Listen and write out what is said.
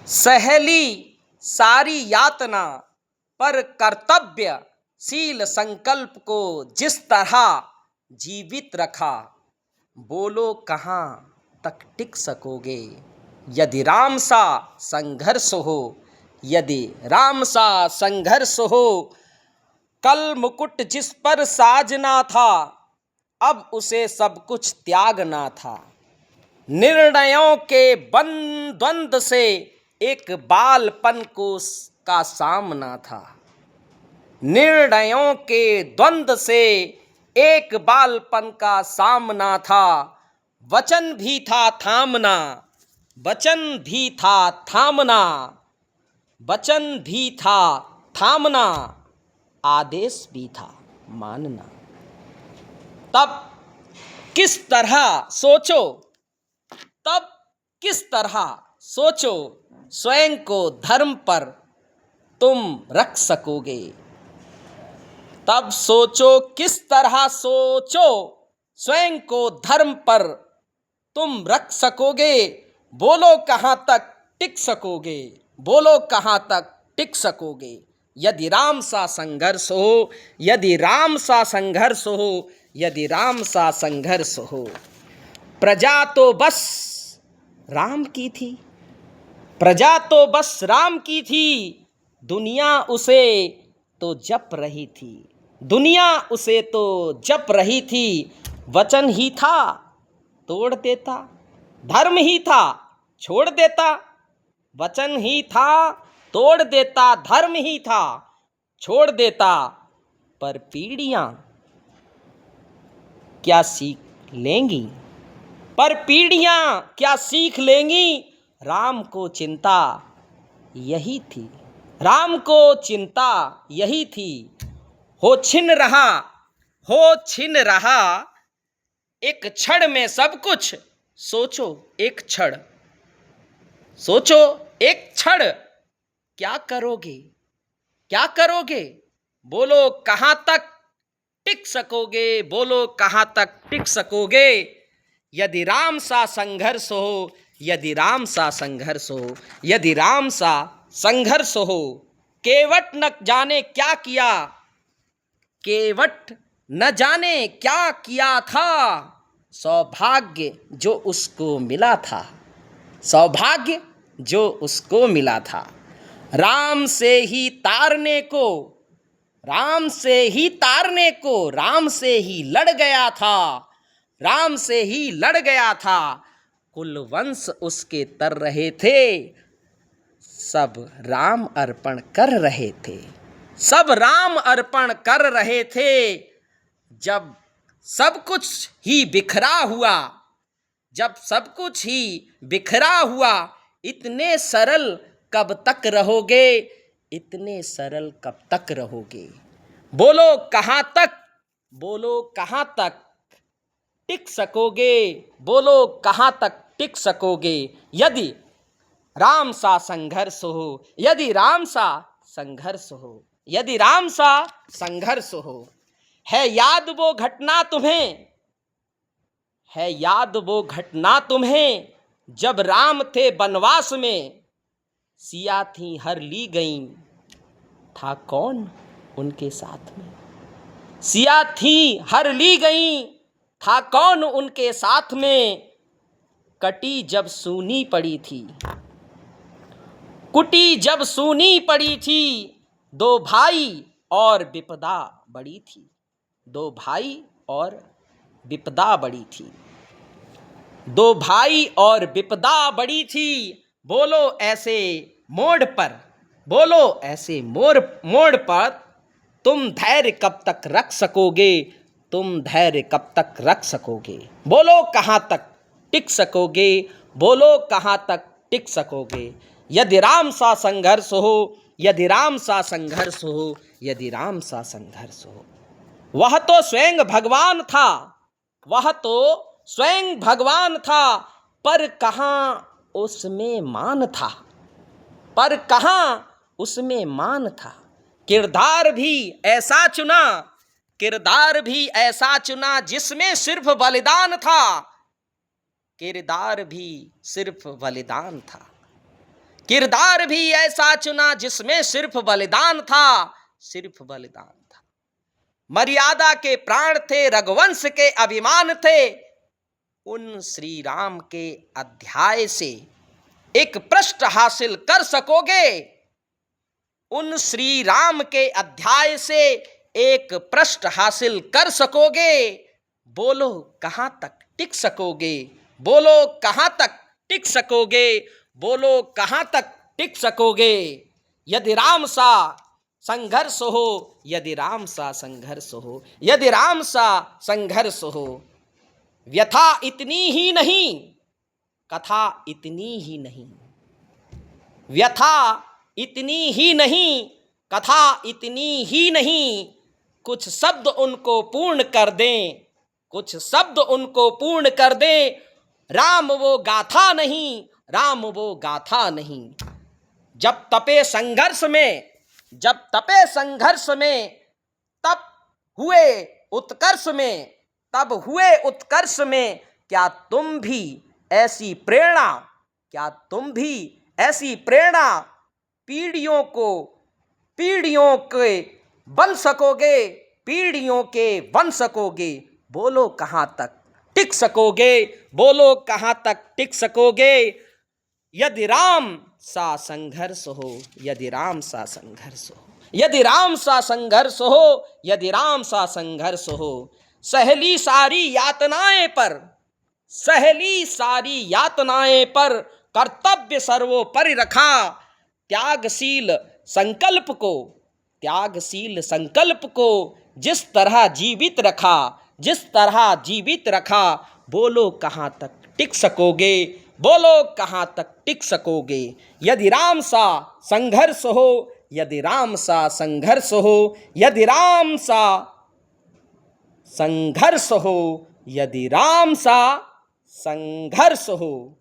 सहेली सारी यातना पर कर्तव्यशील संकल्प को जिस तरह जीवित रखा, बोलो कहाँ तक टिक सकोगे। यदि राम सा संघर्ष हो, यदि राम सा संघर्ष हो। कल मुकुट जिस पर साजना था, अब उसे सब कुछ त्यागना था। निर्णयों के द्वंद्व से एक बालपन को का सामना था। निर्णयों के द्वंद्व से एक बालपन का सामना था। वचन भी था थामना, वचन भी था थामना, वचन भी था थामना, आदेश भी था मानना। तब किस तरह सोचो, तब किस तरह सोचो, स्वयं को धर्म पर तुम रख सकोगे। तब सोचो किस तरह सोचो, स्वयं को धर्म पर तुम रख सकोगे। बोलो कहाँ तक टिक सकोगे, बोलो कहाँ तक टिक सकोगे। यदि राम सा संघर्ष हो, यदि राम सा संघर्ष हो, यदि राम सा संघर्ष हो। प्रजा तो बस राम की थी, प्रजा तो बस राम की थी, दुनिया उसे तो जप रही थी, दुनिया उसे तो जप रही थी। वचन ही था तोड़ देता, धर्म ही था छोड़ देता। वचन ही था तोड़ देता, धर्म ही था छोड़ देता। पर पीढ़ियां क्या सीख लेंगी, पर पीढ़ियां क्या सीख लेंगी। राम को चिंता यही थी, राम को चिंता यही थी। हो छिन रहा, हो छिन रहा एक क्षण में सब कुछ। सोचो एक क्षण, सोचो एक क्षण, क्या करोगे, क्या करोगे। बोलो कहाँ तक टिक सकोगे, बोलो कहाँ तक टिक सकोगे। यदि राम सा संघर्ष हो, यदि राम सा संघर्ष हो, यदि राम सा संघर्ष हो। केवट न जाने क्या किया, केवट न जाने क्या किया था। सौभाग्य जो उसको मिला था, सौभाग्य जो उसको मिला था। राम से ही तारने को, राम से ही तारने को, राम से ही लड़ गया था, राम से ही लड़ गया था। कुलवंश उसके तर रहे थे, सब राम अर्पण कर रहे थे, सब राम अर्पण कर रहे थे। जब सब कुछ ही बिखरा हुआ, जब सब कुछ ही बिखरा हुआ। इतने सरल कब तक रहोगे, इतने सरल कब तक रहोगे। बोलो कहाँ तक, बोलो कहाँ तक टिक सकोगे, बोलो कहाँ तक टिक सकोगे। यदि राम सा संघर्ष हो, यदि राम सा संघर्ष हो, यदि राम सा संघर्ष हो। है याद वो घटना तुम्हें, है याद वो घटना तुम्हें, जब राम थे बनवास में, सिया थी हर ली गईं, था कौन उनके साथ में। सिया थी हर ली गईं, था कौन उनके साथ में। कटी जब सूनी पड़ी थी, कुटी जब सूनी पड़ी थी। दो भाई और विपदा बड़ी थी, दो भाई और विपदा बड़ी थी, दो भाई और विपदा बड़ी थी। बोलो ऐसे मोड़ पर, बोलो ऐसे मोड़ पर तुम धैर्य कब तक रख सकोगे, तुम धैर्य कब तक रख सकोगे। बोलो कहाँ तक टिक सकोगे, बोलो कहाँ तक टिक सकोगे। यदि राम सा संघर्ष हो, यदि राम सा संघर्ष हो, यदि राम सा संघर्ष हो। वह तो स्वयं भगवान था, वह तो स्वयं भगवान था, पर कहाँ उसमें मान था, पर कहाँ उसमें मान था। किरदार भी ऐसा चुना, किरदार भी ऐसा चुना जिसमें सिर्फ बलिदान था, किरदार भी सिर्फ बलिदान था। किरदार भी ऐसा चुना जिसमें सिर्फ बलिदान था, सिर्फ बलिदान था। मर्यादा के प्राण थे, रघुवंश के अभिमान थे। उन श्री राम के अध्याय से एक पृष्ठ हासिल कर सकोगे? उन श्री राम के अध्याय से एक पृष्ठ हासिल कर सकोगे? बोलो कहां तक टिक सकोगे? बोलो कहां तक टिक सकोगे? बोलो कहां तक टिक सकोगे? यदि राम सा संघर्ष हो, यदि राम सा संघर्ष हो, यदि राम सा संघर्ष हो। व्यथा इतनी ही नहीं, कथा इतनी ही नहीं। व्यथा इतनी ही नहीं, कथा इतनी ही नहीं। कुछ शब्द उनको पूर्ण कर दें, कुछ शब्द उनको पूर्ण कर दें। राम वो गाथा नहीं, राम वो गाथा नहीं। जब तपे संघर्ष में, जब तपे संघर्ष में, तब हुए उत्कर्ष में, तब हुए उत्कर्ष में। क्या तुम भी ऐसी प्रेरणा, क्या तुम भी ऐसी प्रेरणा पीढ़ियों को, पीढ़ियों के बन सकोगे? पीढ़ियों के बन सकोगे? बोलो कहां तक टिक सकोगे? बोलो कहां तक टिक सकोगे? यदि राम सा संघर्ष हो, यदि राम सा संघर्ष हो, यदि राम सा संघर्ष हो, यदि राम सा संघर्ष हो। सहली सारी यातनाएं पर, सहली सारी यातनाएं पर कर्तव्य सर्वोपरि रखा। त्यागशील संकल्प को, त्यागशील संकल्प को जिस तरह जीवित रखा, जिस तरह जीवित रखा। बोलो कहां तक टिक सकोगे? बोलो कहां तक टिक सकोगे? यदि राम सा संघर्ष हो, यदि राम सा संघर्ष हो, यदि राम सा संघर्ष हो, यदि राम सा संघर्ष हो।